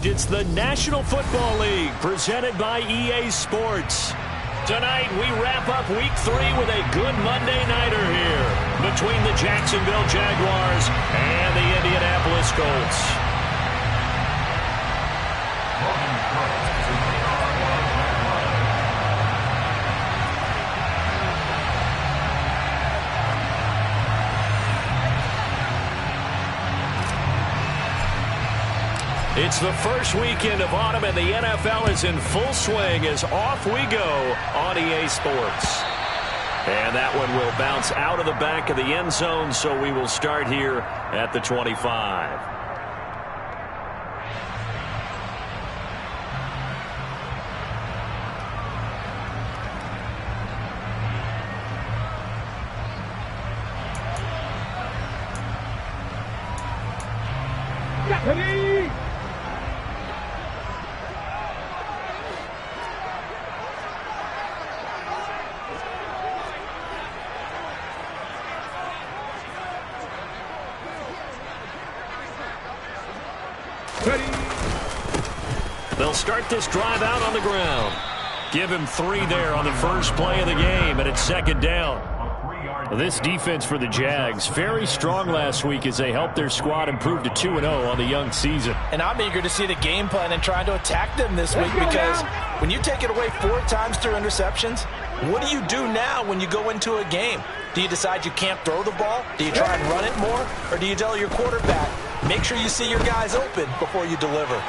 Tonight, it's the National Football League presented by EA Sports. Tonight, we wrap up Week 3 with a good Monday nighter here between the Jacksonville Jaguars and the Indianapolis Colts. It's the first weekend of autumn, and the NFL is in full swing as off we go on EA Sports. And that one will bounce out of the back of the end zone, so we will start here at the 25. They'll start this drive out on the ground. Give him 3 there on the first play of the game, and it's second down. This defense for the Jags, very strong last week as they helped their squad improve to 2-0 on the young season. And I'm eager to see the game plan and trying to attack them this week, because when you take it away 4 times through interceptions, what do you do now when you go into a game? Do you decide you can't throw the ball? Do you try and run it more? Or do you tell your quarterback, make sure you see your guys open before you deliver?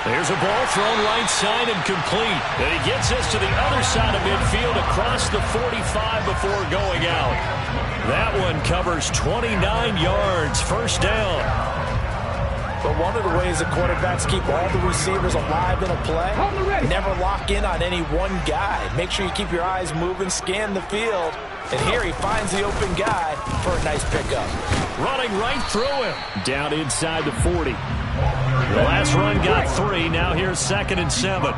There's a ball thrown right side and complete. And he gets us to the other side of midfield across the 45 before going out. That one covers 29 yards, first down. But one of the ways the quarterbacks keep all the receivers alive in a play, never lock in on any one guy. Make sure you keep your eyes moving, scan the field. And here he finds the open guy for a nice pickup. Running right through him. Down inside the 40. The last run got 3. Now here's 2nd and 7.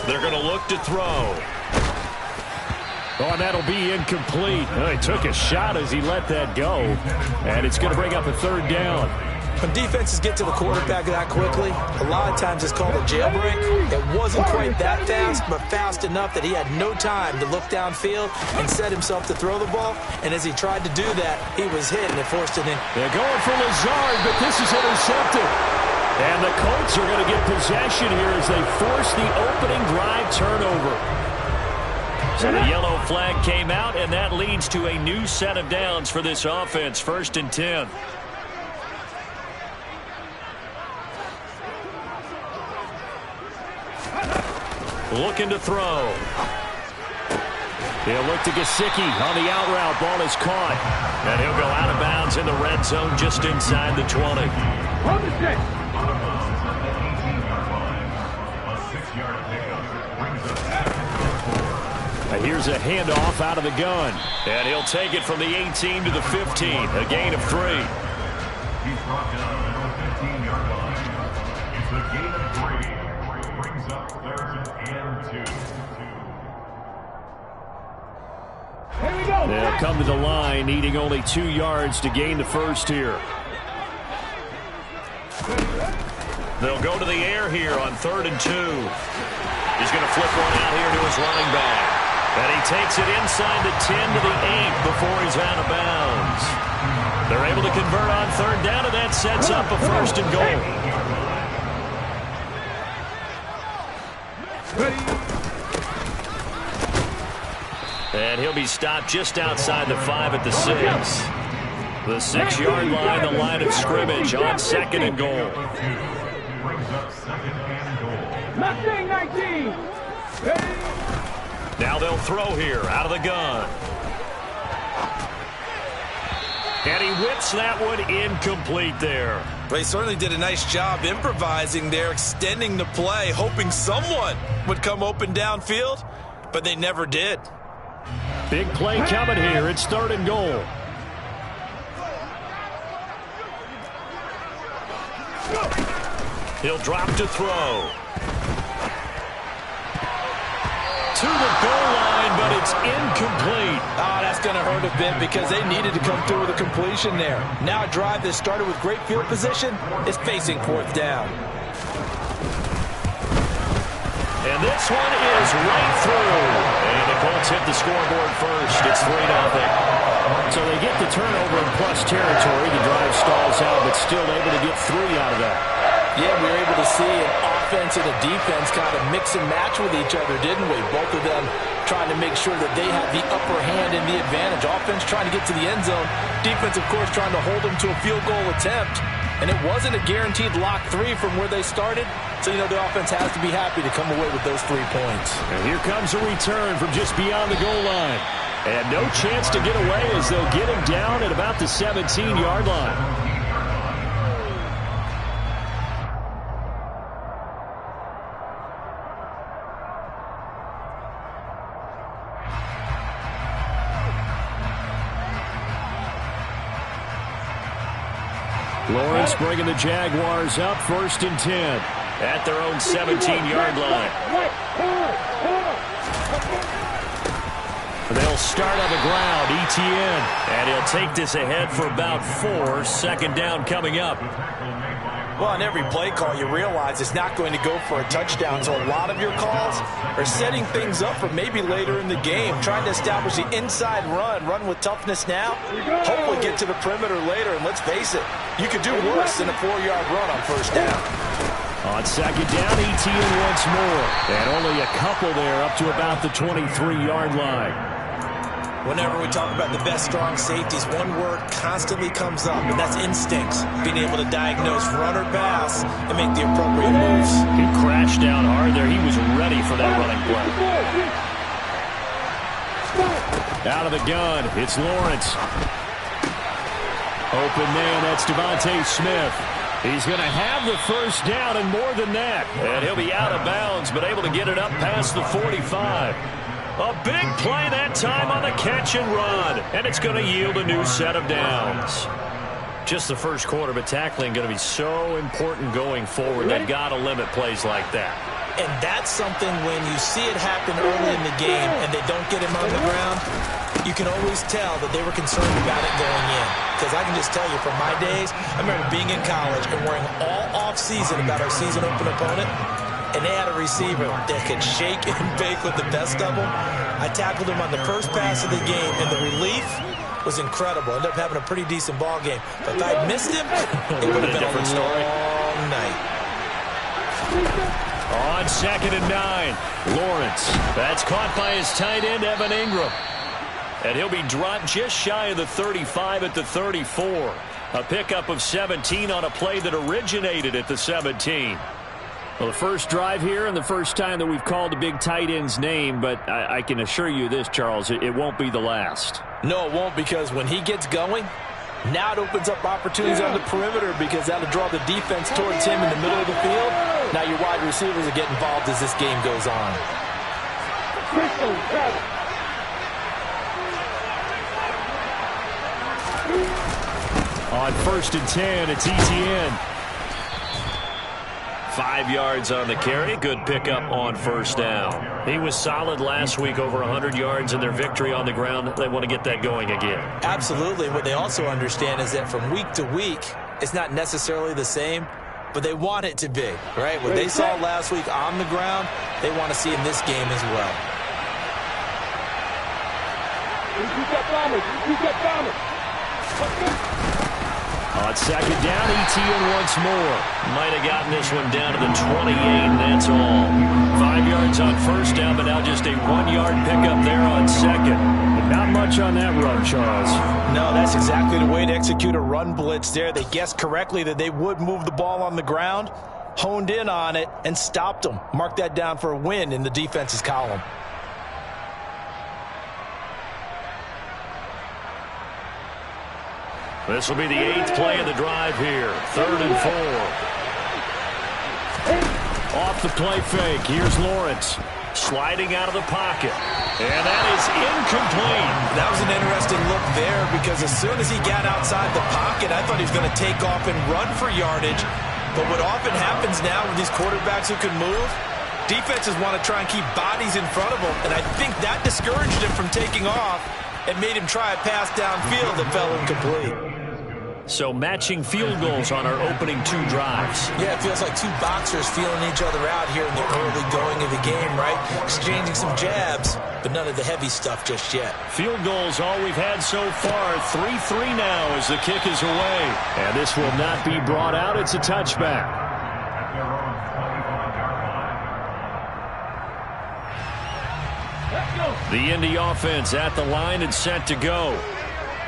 They're going to look to throw. Oh, and that'll be incomplete. Oh, he took a shot as he let that go. And it's going to bring up a 3rd down. When defenses get to the quarterback that quickly, a lot of times it's called a jailbreak. It wasn't quite that fast, but fast enough that he had no time to look downfield and set himself to throw the ball. And as he tried to do that, he was hit, and it forced it in. They're going for Lazard, but this is intercepted. And the Colts are going to get possession here as they force the opening drive turnover. So the yellow flag came out, and that leads to a new set of downs for this offense, 1st and 10. Looking to throw. He'll look to Gesicki on the out route. Ball is caught. And he'll go out of bounds in the red zone just inside the 20. And here's a handoff out of the gun. And he'll take it from the 18 to the 15. A gain of 3. He's brought down at the 15-yard line. It's a gain of 3. Brings up 3rd and 2. Here we go. They'll come to the line, needing only 2 yards to gain the first here. They'll go to the air here on 3rd and 2. He's going to flip one out here to his running back. And he takes it inside the 10 to the 8 before he's out of bounds. They're able to convert on 3rd down, and that sets up a 1st and goal. And he'll be stopped just outside the 5 at the 6. The 6-yard line, the line of scrimmage on 2nd and goal. Mustang 19. Now they'll throw here out of the gun. And he whips that one incomplete there. But he certainly did a nice job improvising there, extending the play, hoping someone would come open downfield, but they never did. Big play coming here. It's 3rd and goal. He'll drop to throw. To the goal line, but It's incomplete. Oh, that's going to hurt a bit because they needed to come through with a completion there. Now a drive that started with great field position is facing fourth down. And this one is right through. And the Colts hit the scoreboard first. It's 3-0. So they get the turnover in plus territory. The drive stalls out, but still able to get 3 out of that. Yeah, we were able to see an offense and a defense kind of mix and match with each other, didn't we? Both of them trying to make sure that they have the upper hand and the advantage. Offense trying to get to the end zone. Defense, of course, trying to hold them to a field goal attempt. And it wasn't a guaranteed lock 3 from where they started. So, the offense has to be happy to come away with those 3 points. And here comes a return from just beyond the goal line. And no chance to get away as they'll get him down at about the 17-yard line. Lawrence bringing the Jaguars up 1st and 10 at their own 17-yard line. They'll start on the ground. Etienne, and he'll take this ahead for about 4. Second down coming up. Well, on every play call, you realize it's not going to go for a touchdown. So a lot of your calls are setting things up for maybe later in the game, trying to establish the inside run with toughness now, hopefully get to the perimeter later. And let's face it, you could do worse than a 4-yard run on first down. On second down, Etienne once more. And only a couple there up to about the 23-yard line. Whenever we talk about the best strong safeties, one word constantly comes up, and that's instincts. Being able to diagnose run or pass and make the appropriate moves. He crashed down hard there. He was ready for that running play. Out of the gun, it's Lawrence. Open man, that's Devontae Smith. He's going to have the first down and more than that. And he'll be out of bounds, but able to get it up past the 45. A big play that time on the catch and run. And it's going to yield a new set of downs. Just the first quarter, but tackling going to be so important going forward. They've got to limit plays like that. And that's something when you see it happen early in the game and they don't get him on the ground, you can always tell that they were concerned about it going in. Because I can just tell you from my days, I remember being in college and worrying all off-season about our season open opponent. And they had a receiver that could shake and bake with the best of them. I tackled him on the first pass of the game, and the relief was incredible. Ended up having a pretty decent ball game. But if I'd missed him, it would have been a different story. Long night. On 2nd and 9, Lawrence. That's caught by his tight end, Evan Ingram. And he'll be dropped just shy of the 35 at the 34. A pickup of 17 on a play that originated at the 17. Well, the first drive here and the first time that we've called the big tight end's name, but I can assure you this, Charles, it won't be the last. No, it won't, because when he gets going, now it opens up opportunities on the perimeter because that'll draw the defense towards him in the middle of the field. Now your wide receivers will get involved as this game goes on. On 1st and 10, it's Etienne. 5 yards on the carry. Good pickup on first down. He was solid last week, over 100 yards in their victory on the ground. They want to get that going again. Absolutely. What they also understand is that from week to week, it's not necessarily the same, but they want it to be, right? What they saw last week on the ground, they want to see in this game as well. On second down, Etienne once more. Might have gotten this one down to the 28, and that's all. 5 yards on first down, but now just a 1-yard pickup there on second. And not much on that run, Charles. No, that's exactly the way to execute a run blitz there. They guessed correctly that they would move the ball on the ground, honed in on it, and stopped them. Mark that down for a win in the defense's column. This will be the 8th play of the drive here. 3rd and 4. Off the play fake. Here's Lawrence. Sliding out of the pocket. And that is incomplete. That was an interesting look there because as soon as he got outside the pocket, I thought he was going to take off and run for yardage. But what often happens now with these quarterbacks who can move, Defenses want to try and keep bodies in front of them, and I think that discouraged him from taking off and made him try a pass downfield that fell incomplete. So matching field goals on our opening 2 drives. Yeah, it feels like 2 boxers feeling each other out here in the early going of the game, right? Exchanging some jabs, but none of the heavy stuff just yet. Field goals all we've had so far. 3-3 now as the kick is away. And this will not be brought out. It's a touchback. The Indy offense at the line and set to go.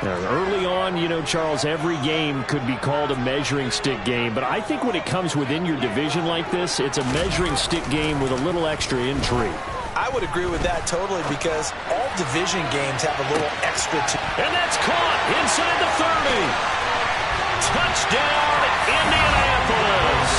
Early on, you know, Charles, every game could be called a measuring stick game, but I think when it comes within your division like this, it's a measuring stick game with a little extra intrigue. I would agree with that totally because all division games have a little extra to. And that's caught inside the 30. Touchdown, Indianapolis.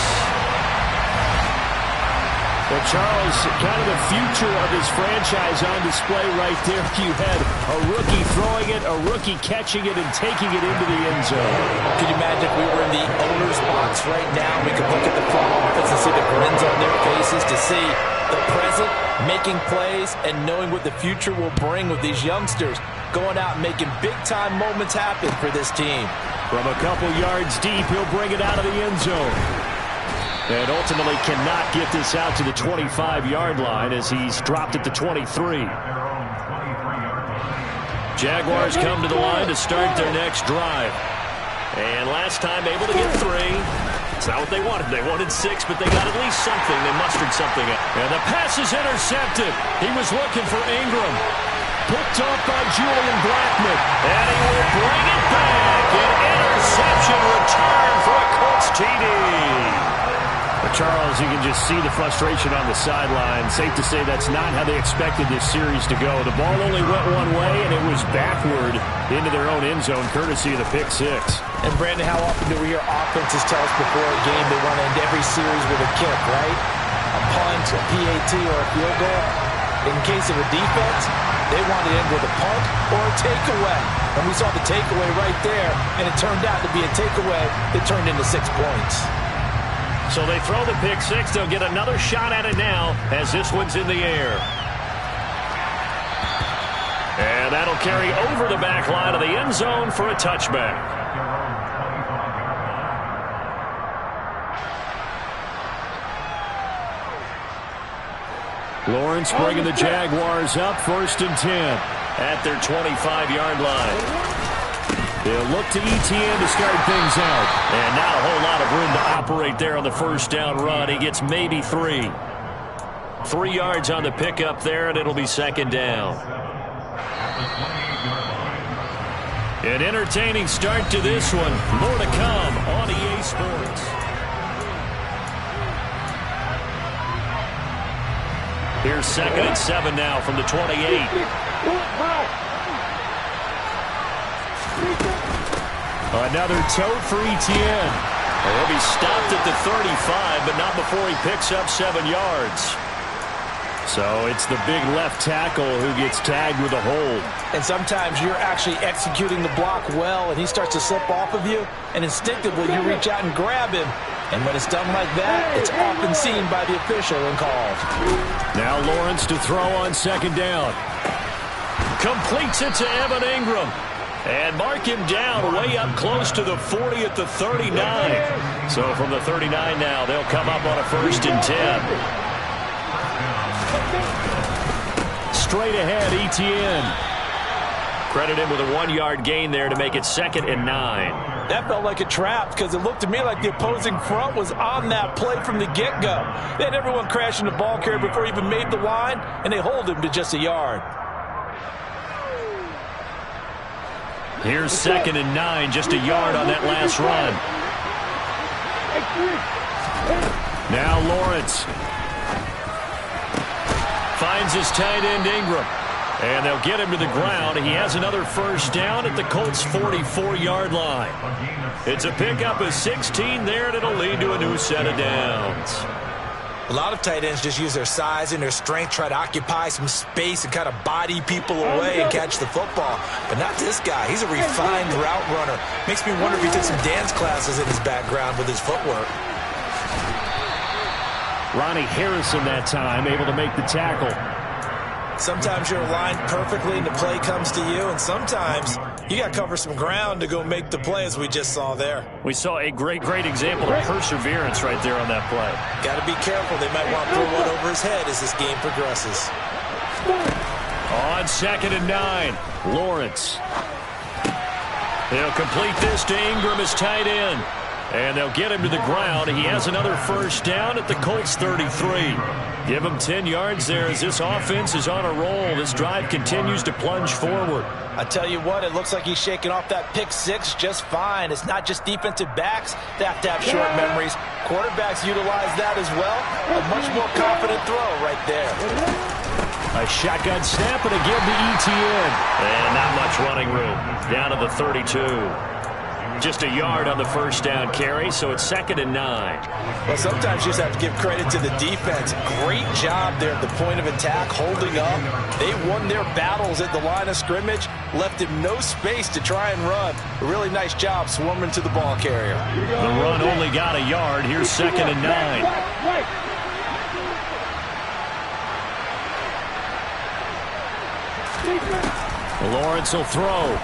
Well, Charles, kind of the future of his franchise on display right there. You had a rookie throwing it, a rookie catching it, and taking it into the end zone. Can you imagine if we were in the owner's box right now? We could look at the front office and see the grins on their faces to see the present, making plays, and knowing what the future will bring with these youngsters going out and making big-time moments happen for this team. From a couple yards deep, he'll bring it out of the end zone. And ultimately cannot get this out to the 25-yard line as he's dropped at the 23. Jaguars come to the line to start their next drive. And last time able to get 3. It's not what they wanted. They wanted 6, but they got at least something. They mustered something up. And the pass is intercepted. He was looking for Ingram. Picked off by Julian Blackmon. And he will bring it back. An interception return for a Colts TD. Charles, you can just see the frustration on the sideline. Safe to say that's not how they expected this series to go. The ball only went one way, and it was backward into their own end zone, courtesy of the pick 6. And, Brandon, how often do we hear offenses tell us before a game they want to end every series with a kick, right? A punt, a PAT, or a field goal. In case of a defense, they want to end with a punt or a takeaway. And we saw the takeaway right there, and it turned out to be a takeaway that turned into 6 points. So they throw the pick 6. They'll get another shot at it now as this one's in the air. And that'll carry over the back line of the end zone for a touchback. Lawrence bringing the Jaguars up 1st and 10 at their 25-yard line. They'll look to Etienne to start things out. And now a whole lot of room to operate there on the first down run. He gets maybe 3. 3 yards on the pickup there, and it'll be 2nd down. An entertaining start to this one. More to come on EA Sports. Here's 2nd and 7 now from the 28. Another tote for Etienne. He'll be stopped at the 35, but not before he picks up 7 yards. So it's the big left tackle who gets tagged with a hold. And sometimes you're actually executing the block well, and he starts to slip off of you, and instinctively you reach out and grab him. And when it's done like that, it's often seen by the official and called. Now Lawrence to throw on 2nd down. Completes it to Evan Ingram. And mark him down way up close to the 40 at the 39. So from the 39 now, they'll come up on a 1st and 10. Straight ahead, Etienne. Credit him with a 1-yard gain there to make it 2nd and 9. That felt like a trap because it looked to me like the opposing front was on that play from the get-go. They had everyone crashing the ball carrier before he even made the line, and they hold him to just a yard. Here's 2nd and 9, just a yard on that last run. Now Lawrence finds his tight end Ingram. And they'll get him to the ground. He has another 1st down at the Colts' 44-yard line. It's a pickup of 16 there, and it'll lead to a new set of downs. A lot of tight ends just use their size and their strength, try to occupy some space and kind of body people away and catch the football. But not this guy. He's a refined route runner. Makes me wonder if he took some dance classes in his background with his footwork. Ronnie Harrison that time able to make the tackle. Sometimes you're aligned perfectly and the play comes to you, and sometimes you got to cover some ground to go make the play, as we just saw there. We saw a great example of perseverance right there on that play. Got to be careful. They might want to throw one over his head as this game progresses. On 2nd and 9, Lawrence. He'll complete this to Ingram as tight end. And they'll get him to the ground. He has another first down at the Colts 33. Give him 10 yards there as this offense is on a roll. This drive continues to plunge forward. I tell you what, it looks like he's shaking off that pick six just fine. It's not just defensive backs that have to have short memories. Quarterbacks utilize that as well. A much more confident throw right there. A shotgun snap and a give to ETN. And not much running room. Down to the 32. Just a yard on the first down carry, so it's 2nd and 9. Well, sometimes you just have to give credit to the defense. Great job there at the point of attack, holding up. They won their battles at the line of scrimmage, left him no space to try and run. A really nice job swarming to the ball carrier. The run only got a yard. Here's 2nd and 9. Lawrence will throw.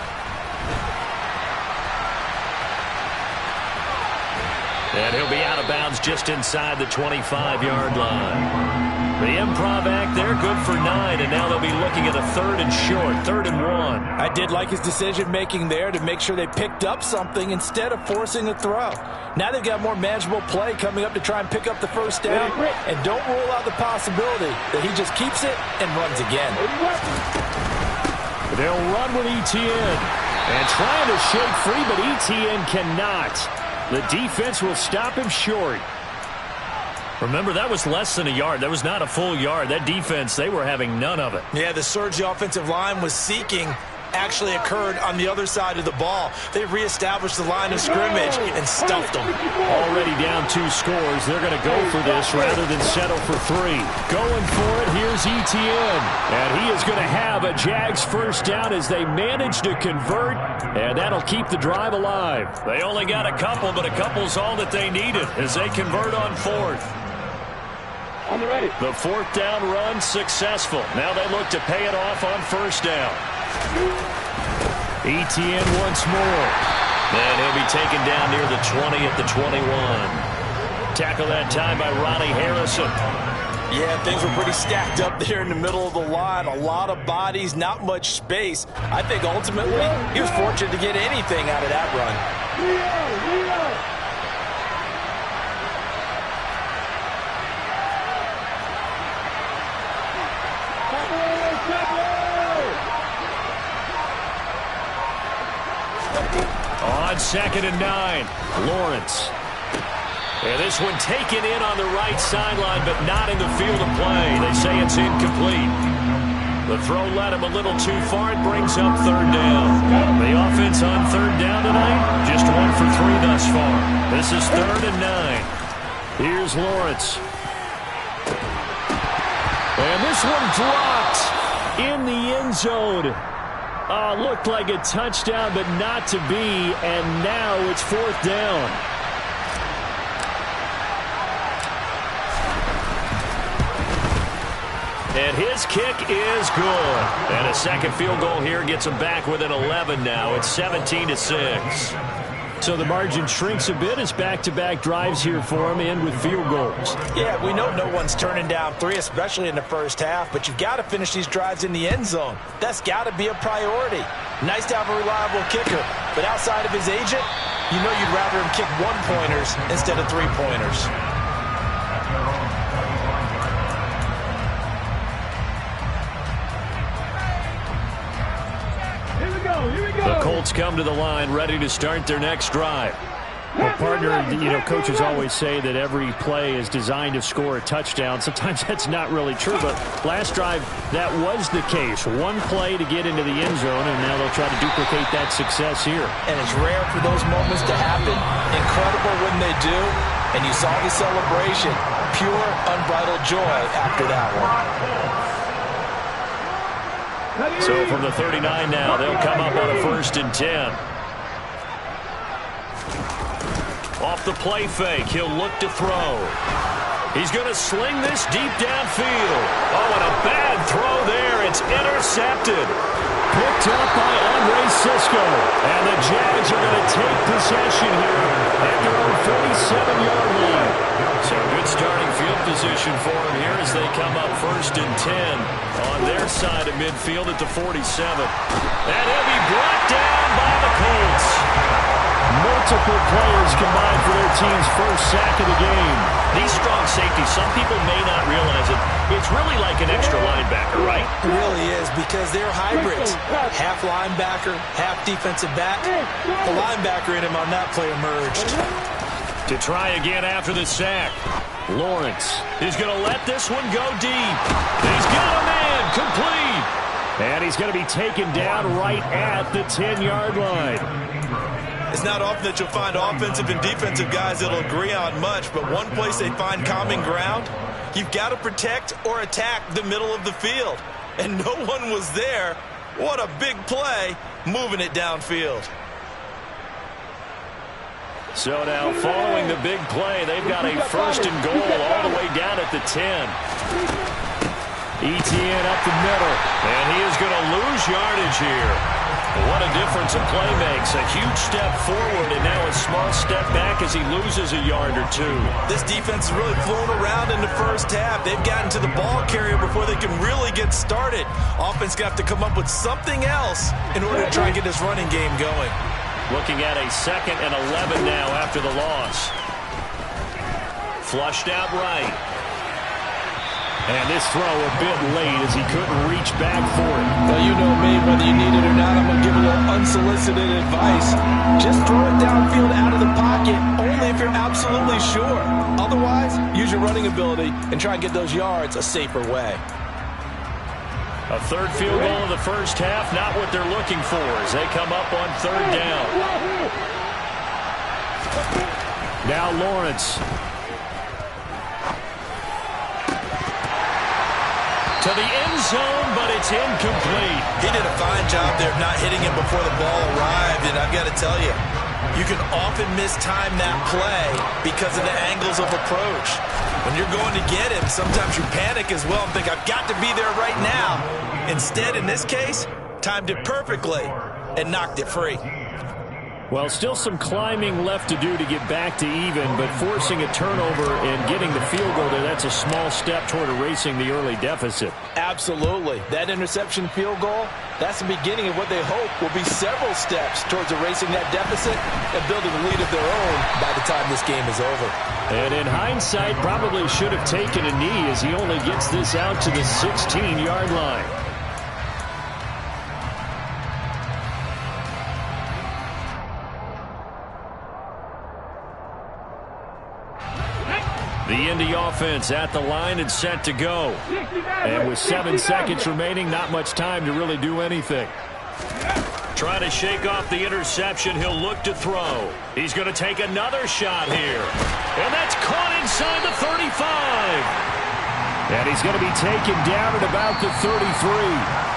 And he'll be out of bounds just inside the 25-yard line. The improv act there, good for 9, and now they'll be looking at a 3rd and short, 3rd and 1. I did like his decision-making there to make sure they picked up something instead of forcing a throw. Now they've got more manageable play coming up to try and pick up the first down, and don't rule out the possibility that he just keeps it and runs again. They'll run with ETN, and trying to shake free, but ETN cannot. The defense will stop him short. Remember, that was less than a yard. That was not a full yard. That defense, they were having none of it. Yeah, the surge the offensive line was seeking actually occurred on the other side of the ball. They reestablished the line of scrimmage and stuffed them. Already down 2 scores. They're going to go for this rather than settle for 3. Going for it, here's ETN. And he is going to have a Jags first down as they manage to convert, and that'll keep the drive alive. They only got a couple, but a couple's all that they needed as they convert on 4th. The 4th down run successful. Now they look to pay it off on 1st down. ETN once more. And he'll be taken down near the 20 at the 21. Tackle that time by Ronnie Harrison. Yeah, things were pretty stacked up there in the middle of the line. A lot of bodies, not much space. I think ultimately he was fortunate to get anything out of that run. On 2nd and 9, Lawrence. And this one taken in on the right sideline, but not in the field of play. They say it's incomplete. The throw led him a little too far. It brings up 3rd down. The offense on 3rd down tonight, just 1 for 3 thus far. This is 3rd and 9. Here's Lawrence. And this one dropped in the end zone. Looked like a touchdown, but not to be, and now it's 4th down. And his kick is good. And a second field goal here gets him back within 11 now. It's 17-6. So the margin shrinks a bit as back-to-back drives here for him, and with field goals. Yeah, we know no one's turning down 3, especially in the first half, but you've got to finish these drives in the end zone. That's got to be a priority. Nice to have a reliable kicker, but outside of his agent, you know you'd rather him kick 1-pointers instead of 3-pointers. The Colts come to the line ready to start their next drive. Well, partner, coaches always say that every play is designed to score a touchdown. Sometimes that's not really true, but last drive, that was the case. 1 play to get into the end zone, and now they'll try to duplicate that success here. And it's rare for those moments to happen. Incredible when they do. And you saw the celebration. Pure, unbridled joy after that one. So from the 39 now, they'll come up on a 1st and 10. Off the play fake, he'll look to throw. He's going to sling this deep downfield. Oh, and a bad throw there. It's intercepted. Picked up by Andre Cisco. And the Jags are going to take possession here at their own 47-yard line. So good starting field position for him here as they come up 1st and 10 on their side of midfield at the 47. And he'll be brought down by the Colts. Multiple players combined for their team's first sack of the game. These strong safeties, some people may not realize it. It's really like an extra linebacker, right? It really is, because they're hybrids. Half linebacker, half defensive back. The linebacker in him on that play emerged. To try again after the sack. Lawrence is going to let this one go deep. He's got a man complete. And he's going to be taken down right at the 10-yard line. It's not often that you'll find offensive and defensive guys that'll agree on much, but one place they find common ground, you've got to protect or attack the middle of the field. And no one was there. What a big play, moving it downfield. So now, following the big play, they've got a 1st and goal all the way down at the 10. Etienne up the middle, and he is going to lose yardage here. What a difference a play makes. A huge step forward and now a small step back as he loses a yard or two. This defense has really flown around in the first half. They've gotten to the ball carrier before they can really get started. Offense got to come up with something else in order to try and get this running game going. Looking at a 2nd and 11 now after the loss. Flushed out right. And this throw a bit late as he couldn't reach back for it. Well, you know me, whether you need it or not, I'm going to give a little unsolicited advice. Just throw it downfield out of the pocket, only if you're absolutely sure. Otherwise, use your running ability and try and get those yards a safer way. A 3rd field goal in the first half, not what they're looking for as they come up on 3rd down. Now Lawrence. To the end zone, but it's incomplete. He did a fine job there of not hitting him before the ball arrived, and I've got to tell you, you can often mistime that play because of the angles of approach. When you're going to get him, sometimes you panic as well and think, I've got to be there right now. Instead, in this case, timed it perfectly and knocked it free. Well, still some climbing left to do to get back to even, but forcing a turnover and getting the field goal there, that's a small step toward erasing the early deficit. Absolutely. That interception field goal, that's the beginning of what they hope will be several steps towards erasing that deficit and building a lead of their own by the time this game is over. And in hindsight, probably should have taken a knee as he only gets this out to the 16-yard line. The Indy offense at the line and set to go. And with 7 seconds remaining, not much time to really do anything. Trying to shake off the interception, he'll look to throw. He's going to take another shot here. And that's caught inside the 35. And he's going to be taken down at about the 33.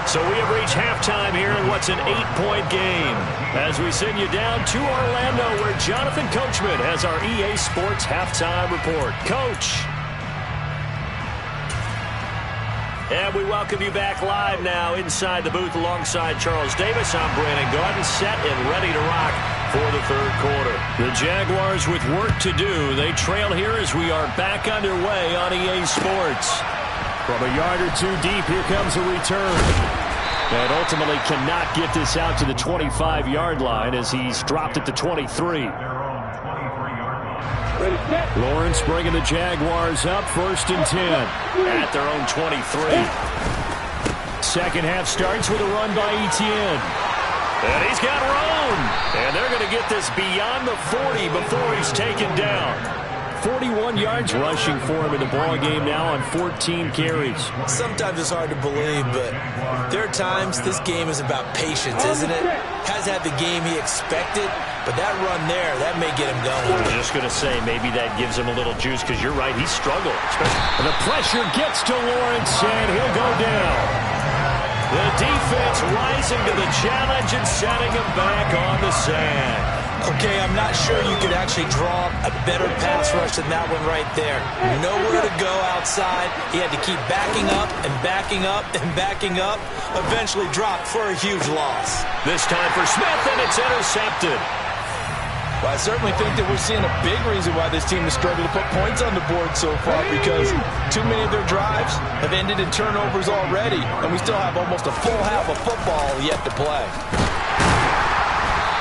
So we have reached halftime here in what's an 8-point game. As we send you down to Orlando, where Jonathan Coachman has our EA Sports Halftime Report. Coach. And we welcome you back live now inside the booth alongside Charles Davis. I'm Brandon Gaudin, set and ready to rock for the 3rd quarter. The Jaguars with work to do. They trail here as we are back underway on EA Sports. From a yard or two deep, here comes a return. And ultimately cannot get this out to the 25-yard line as he's dropped at the 23. Lawrence bringing the Jaguars up 1st and 10 at their own 23. Second half starts with a run by Etienne. And he's got Roan. And they're going to get this beyond the 40 before he's taken down. 41 yards rushing for him in the ball game now on 14 carries. Sometimes it's hard to believe, but there are times this game is about patience, isn't it? Has had the game he expected, but that run there, that may get him going. I was just going to say, maybe that gives him a little juice, because you're right, he struggled. And the pressure gets to Lawrence, and he'll go down. The defense rising to the challenge and setting him back on the sack. Okay, I'm not sure you could actually draw a better pass rush than that one right there. Nowhere to go outside. He had to keep backing up and backing up and backing up. Eventually dropped for a huge loss. This time for Smith, and it's intercepted. Well, I certainly think that we're seeing a big reason why this team has struggled to put points on the board so far, because too many of their drives have ended in turnovers already, and we still have almost a full half of football yet to play.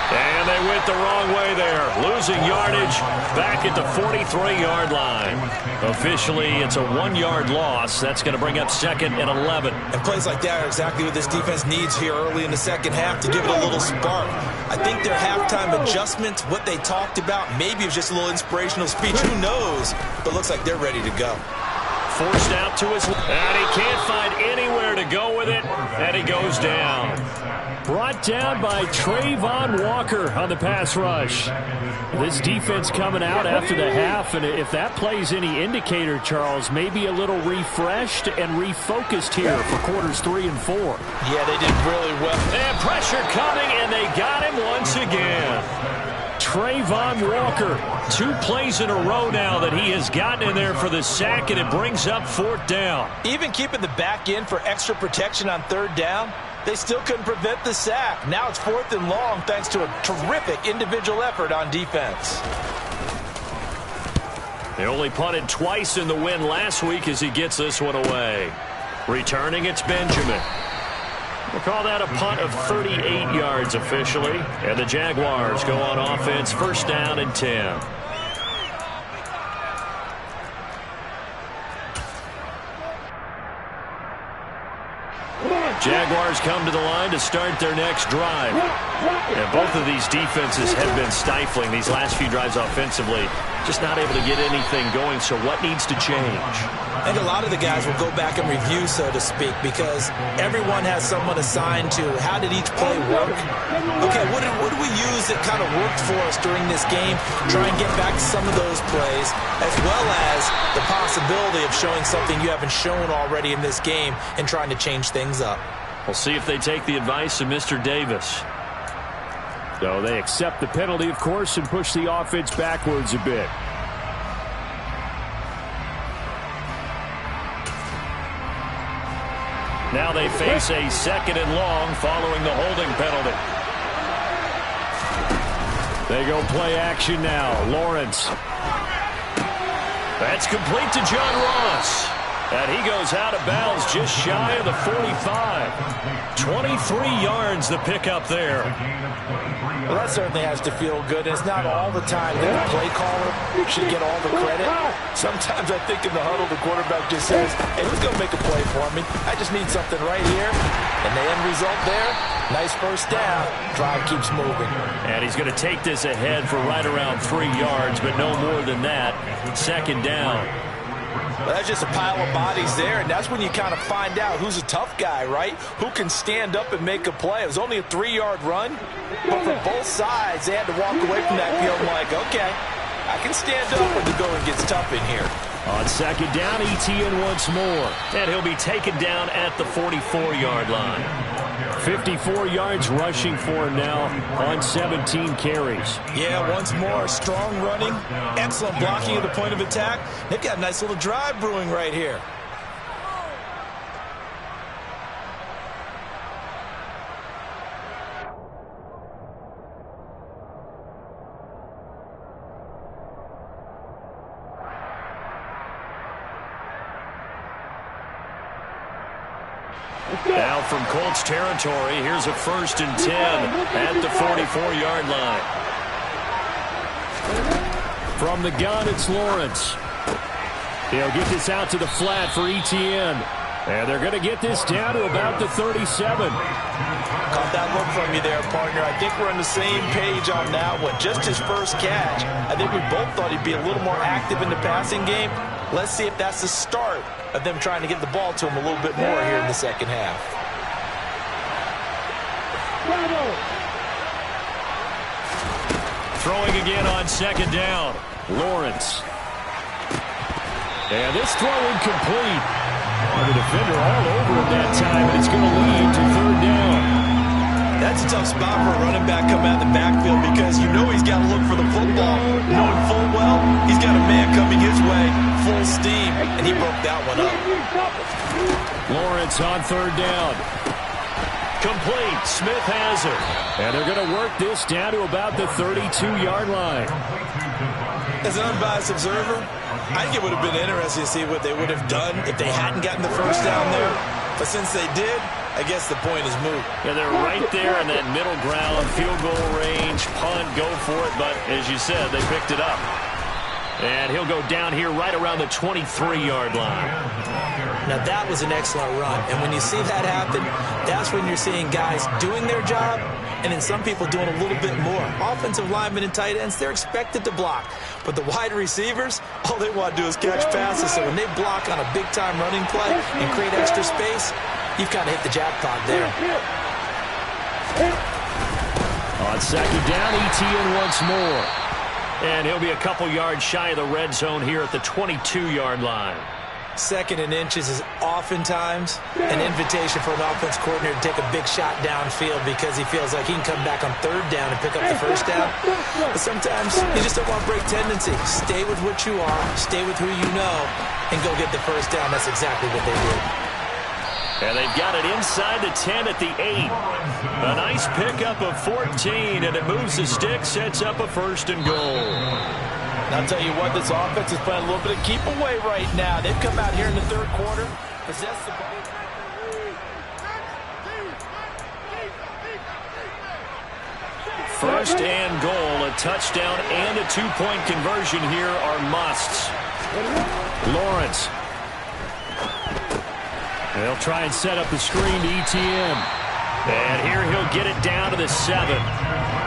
And they went the wrong way there, losing yardage back at the 43-yard line. Officially, it's a 1-yard loss. That's going to bring up 2nd and 11. And plays like that are exactly what this defense needs here early in the second half to give it a little spark. I think their halftime adjustments, what they talked about, maybe it was just a little inspirational speech. Who knows? But looks like they're ready to go. Forced out to his left, and he can't find anywhere to go with it, and he goes down. Brought down by Trayvon Walker on the pass rush. This defense coming out after the half, and if that plays any indicator, Charles, maybe a little refreshed and refocused here for quarters 3 and 4. Yeah, they did really well. And pressure coming, and they got him once again. Trayvon Walker, 2 plays in a row now that he has gotten in there for the sack, and it brings up 4th down. Even keeping the back end for extra protection on 3rd down, they still couldn't prevent the sack. Now it's 4th and long thanks to a terrific individual effort on defense. They only punted twice in the win last week as he gets this one away. Returning, it's Benjamin. We'll call that a punt of 38 yards officially. And the Jaguars go on offense, 1st down and 10. Jaguars come to the line to start their next drive. And both of these defenses have been stifling these last few drives offensively. Just not able to get anything going, so what needs to change? I think a lot of the guys will go back and review, so to speak, because everyone has someone assigned to how did each play work. Okay, what do we use that kind of worked for us during this game? Try and get back to some of those plays, as well as the possibility of showing something you haven't shown already in this game and trying to change things up. We'll see if they take the advice of Mr. Davis. So they accept the penalty, of course, and push the offense backwards a bit. Now they face a 2nd and long following the holding penalty. They go play action now. Lawrence. That's complete to John Ross. And he goes out of bounds just shy of the 45. 23 yards the pickup there. Well, that certainly has to feel good. It's not all the time that the play caller should get all the credit. Sometimes I think in the huddle the quarterback just says, hey, who's going to make a play for me? I just need something right here. And the end result there, nice 1st down. Drive keeps moving. And he's going to take this ahead for right around 3 yards, but no more than that. 2nd down. Well, that's just a pile of bodies there, and that's when you kind of find out who's a tough guy, right? Who can stand up and make a play. It was only a 3-yard run, but for both sides, they had to walk away from that field like, okay, I can stand up when the going gets tough in here. On 2nd down, Etienne once more. And he'll be taken down at the 44-yard line. 54 yards rushing for him now on 17 carries. Yeah, once more, strong running, excellent blocking at the point of attack. They've got a nice little drive brewing right here. Now from Colts territory, here's a 1st and 10 at the 44-yard line. From the gun, it's Lawrence. They'll get this out to the flat for Etienne. And they're going to get this down to about the 37. Caught that look from you there, partner. I think we're on the same page on that one. Just his 1st catch. I think we both thought he'd be a little more active in the passing game. Let's see if that's the start of them trying to get the ball to him a little bit more here in the second half. Throwing again on 2nd down. Lawrence. And this throw incomplete. The defender all over him that time, and it's going to lead to 3rd down. That's a tough spot for a running back coming out of the backfield because you know he's got to look for the football, knowing full well he's got a man coming his way, full steam, and he broke that one up. Lawrence on third down. Complete. Smith has it. And they're going to work this down to about the 32-yard line. As an unbiased observer, I think it would have been interesting to see what they would have done if they hadn't gotten the first down there. But since they did, I guess the point is moot. Yeah, they're right there in that middle ground, field goal range, punt, go for it. But as you said, they picked it up. And he'll go down here right around the 23-yard line. Now, that was an excellent run. And when you see that happen, that's when you're seeing guys doing their job and then some people doing a little bit more. Offensive linemen and tight ends, they're expected to block. But the wide receivers, all they want to do is catch passes. So when they block on a big-time running play and create extra space, you've kind of hit the jackpot there. On second down, Etienne once more. And he'll be a couple yards shy of the red zone here at the 22-yard line. Second and inches is oftentimes an invitation for an offense coordinator to take a big shot downfield because he feels like he can come back on third down and pick up the first down. But sometimes you just don't want to break tendency. Stay with what you are, stay with who you know, and go get the first down. That's exactly what they did. And they've got it inside the 10 at the 8. A nice pickup of 14, and it moves the stick, sets up a first and goal. I'll tell you what, this offense is playing a little bit of keep away right now. They've come out here in the third quarter, possessed the ball. First and goal, a touchdown and a two-point conversion here are musts. Lawrence. They'll try and set up the screen to Etienne. And here he'll get it down to the 7.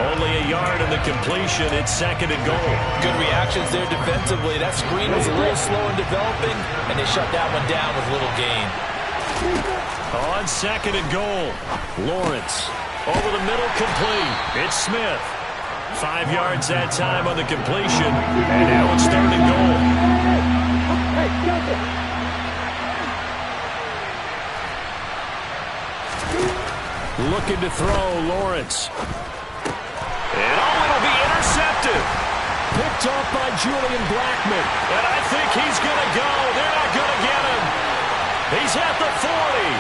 Only a yard in the completion. It's second and goal. Good reactions there defensively. That screen was a little slow in developing, and they shut that one down with little gain. On second and goal, Lawrence. Over the middle, complete. It's Smith. 5 yards that time on the completion. And now it's third and goal. Looking to throw, Lawrence. And it'll be intercepted. Picked off by Julian Blackmon. And I think he's going to go. They're not going to get him. He's at the 40.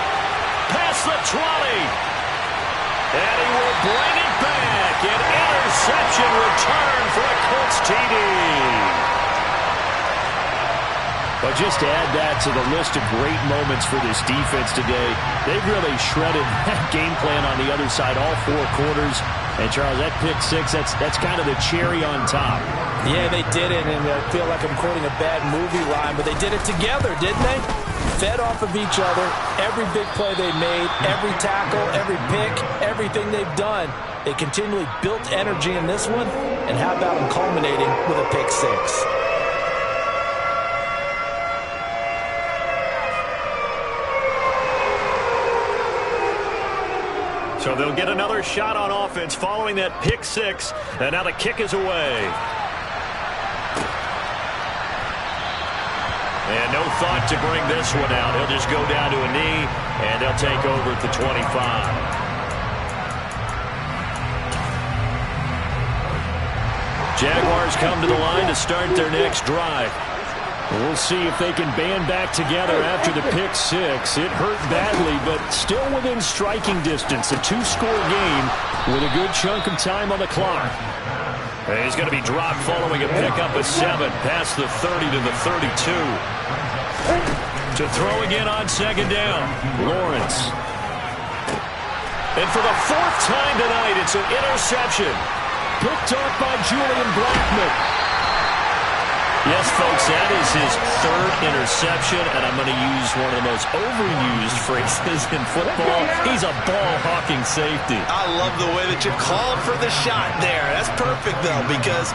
Past the 20. And he will bring it back. An interception return for a Colts TD. But just to add that to the list of great moments for this defense today, they've really shredded that game plan on the other side all 4 quarters. And, Charles, that pick 6, that's kind of the cherry on top. Yeah, they did it, and I feel like I'm quoting a bad movie line, but they did it together, didn't they? Fed off of each other, every big play they made, every tackle, every pick, everything they've done. They continually built energy in this one, and how about them culminating with a pick 6? So they'll get another shot on offense following that pick 6. And now the kick is away. And no thought to bring this one out. He'll just go down to a knee, and they'll take over at the 25. Jaguars come to the line to start their next drive. We'll see if they can band back together after the pick 6. It hurt badly, but still within striking distance. A 2-score game with a good chunk of time on the clock. And he's going to be dropped following a pickup of 7 past the 30 to the 32. To throw again on second down, Lawrence. And for the 4th time tonight, it's an interception. Picked off by Julian Blackmon. Yes, folks, that is his 3rd interception, and I'm going to use one of the most overused phrases in football. He's a ball-hawking safety. I love the way that you called for the shot there. That's perfect, though, because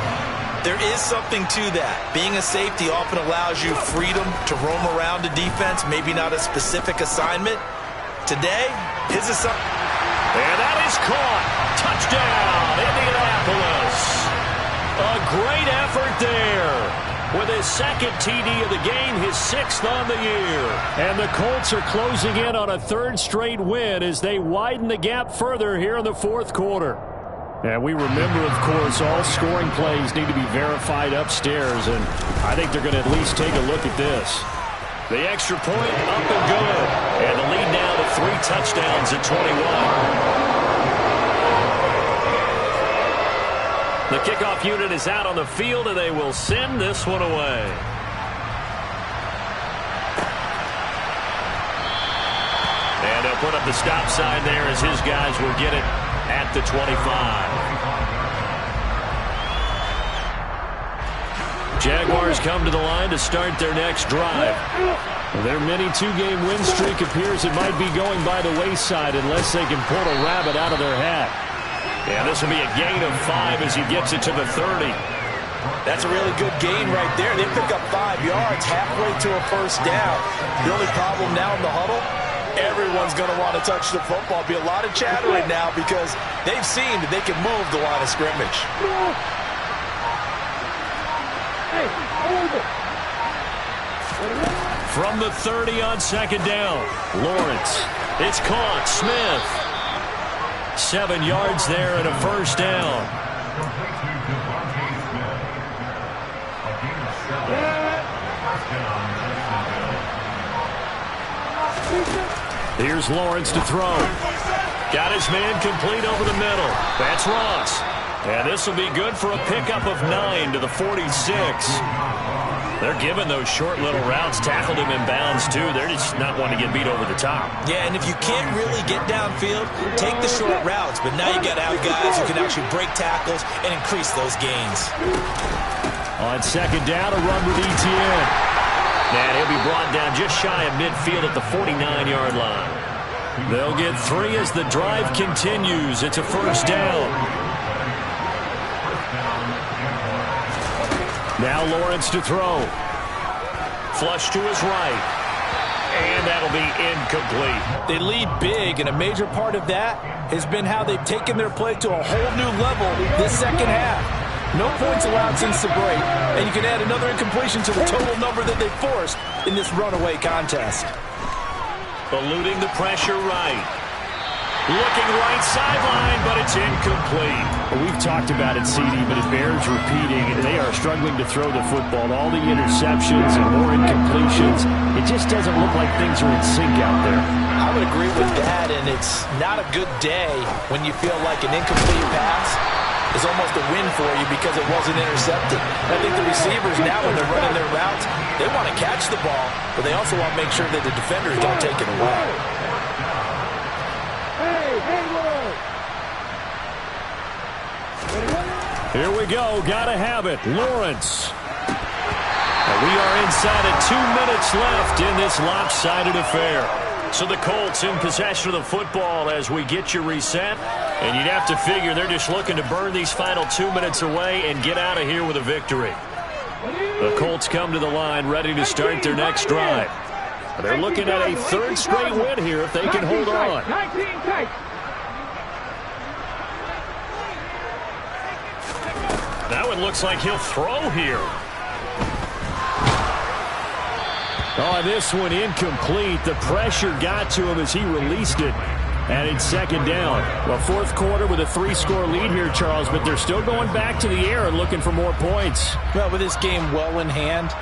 there is something to that. Being a safety often allows you freedom to roam around the defense, maybe not a specific assignment. Today, his assignment. And that is caught. Touchdown, Indianapolis. A great effort there. with his second TD of the game, his 6th on the year. And the Colts are closing in on a 3rd straight win as they widen the gap further here in the 4th quarter. And we remember, of course, all scoring plays need to be verified upstairs, and I think they're going to at least take a look at this. The extra point up and good. And the lead now to 3 touchdowns at 21. The kickoff unit is out on the field, and they will send this one away. And they'll put up the stop sign there as his guys will get it at the 25. Jaguars come to the line to start their next drive. Their mini 2-game win streak appears it might be going by the wayside unless they can pull a rabbit out of their hat. Yeah, this will be a gain of 5 as he gets it to the 30. That's a really good gain right there. They pick up 5 yards halfway to a first down. The only problem now in the huddle, everyone's going to want to touch the football. Be a lot of chattering now because they've seen that they can move the line of scrimmage. From the 30 on 2nd down, Lawrence. It's caught. Smith. 7 yards there and a first down. Here's Lawrence to throw. Got his man complete over the middle. That's Ross. And this will be good for a pickup of 9 to the 46. They're giving those short little routes. Tackled him in bounds, too. They're just not wanting to get beat over the top. Yeah, and if you can't really get downfield, take the short routes. But now you got to have guys who can actually break tackles and increase those gains. On 2nd down, a run with Etienne. And he'll be brought down just shy of midfield at the 49-yard line. They'll get 3 as the drive continues. It's a first down. Now Lawrence to throw. Flush to his right. And that'll be incomplete. They lead big, and a major part of that has been how they've taken their play to a whole new level this second half. No points allowed since the break, and you can add another incompletion to the total number that they forced in this runaway contest. Eluding the pressure right. Looking right sideline, but it's incomplete. Well, we've talked about it, CD, but it bears repeating. They are struggling to throw the football. All the interceptions and more incompletions. It just doesn't look like things are in sync out there. I would agree with that, and it's not a good day when you feel like an incomplete pass is almost a win for you because it wasn't intercepted. I think the receivers now, when they're running their routes, they want to catch the ball, but they also want to make sure that the defenders don't take it away. Here we go. Gotta have it. Lawrence. And we are inside of 2 minutes left in this lopsided affair. So the Colts in possession of the football as we get you reset. And you'd have to figure they're just looking to burn these final 2 minutes away and get out of here with a victory. The Colts come to the line ready to start their next drive. They're looking at a 3rd straight win here if they can hold on. That one looks like he'll throw here. Oh, this one incomplete. The pressure got to him as he released it. And it's 2nd down. Well, 4th quarter with a 3-score lead here, Charles, but they're still going back to the air and looking for more points. Well, with this game well in hand,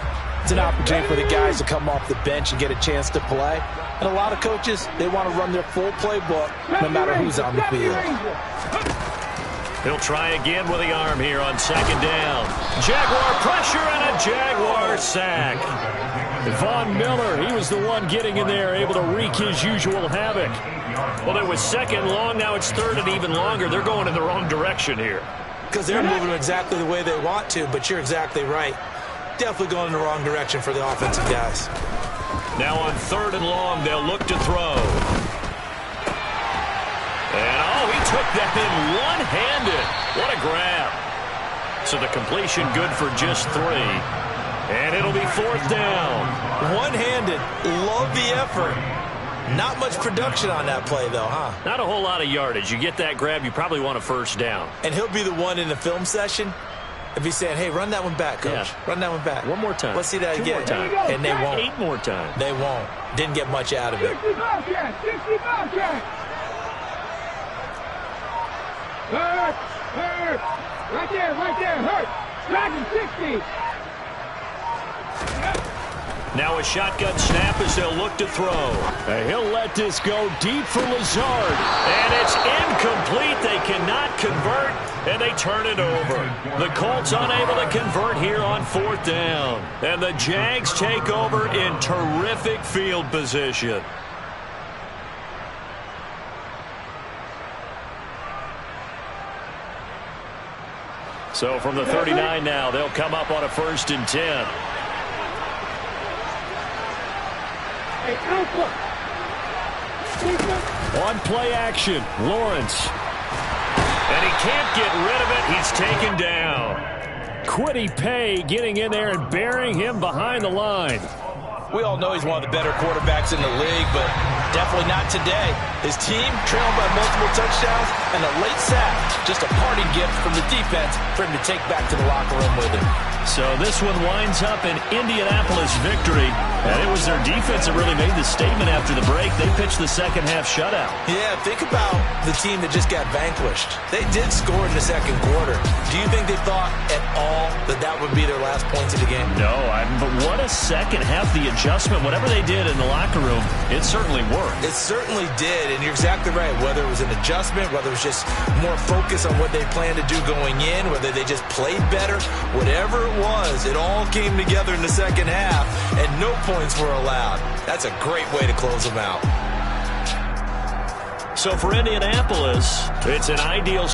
it's an opportunity for the guys to come off the bench and get a chance to play. And a lot of coaches, they want to run their full playbook no matter who's on the field. He'll try again with the arm here on 2nd down. Jaguar pressure and a Jaguar sack. Von Miller, he was the one getting in there, able to wreak his usual havoc. Well, it was 2nd long, now it's 3rd and even longer. They're going in the wrong direction here. Because they're moving exactly the way they want to, but you're exactly right. Definitely going in the wrong direction for the offensive guys. Now on 3rd and long, they'll look to throw. And, oh, he took that in one-handed. What a grab. So the completion good for just 3. And it'll be 4th down. One-handed. Love the effort. Not much production on that play, though, huh? Not a whole lot of yardage. You get that grab, you probably want a first down. And he'll be the one in the film session if he's saying, hey, run that one back, coach. Yeah. Run that one back. One more time. Let's see that 2 again. more times. And they won't. 8 more times. They won't. Didn't get much out of it. 60 Bobcat. 60 Bobcat. Hurt. Hurt. Right there. Right there. Hurt. Dragon 60. Now a shotgun snap as they'll look to throw. He'll let this go deep for Lazard. And it's incomplete. They cannot convert, and they turn it over. The Colts unable to convert here on 4th down. And the Jags take over in terrific field position. So from the 39 now, they'll come up on a 1st and 10. On play action, Lawrence. And he can't get rid of it. He's taken down. Kwity Paye getting in there and burying him behind the line. We all know he's one of the better quarterbacks in the league, but definitely not today. His team trailing by multiple touchdowns, and a late sack, just a parting gift from the defense for him to take back to the locker room with him. So this one winds up an Indianapolis victory, and it was their defense that really made the statement after the break. They pitched the second half shutout. Yeah, think about the team that just got vanquished. They did score in the second quarter. Do you think they thought at all that that would be their last points of the game? No, but what a second half. The adjustment, whatever they did in the locker room, it certainly worked. It certainly did, and you're exactly right. Whether it was an adjustment, whether it was just more focus on what they planned to do going in, whether they just played better, whatever it was, it all came together in the second half, and no points were allowed. That's a great way to close them out. So for Indianapolis, it's an ideal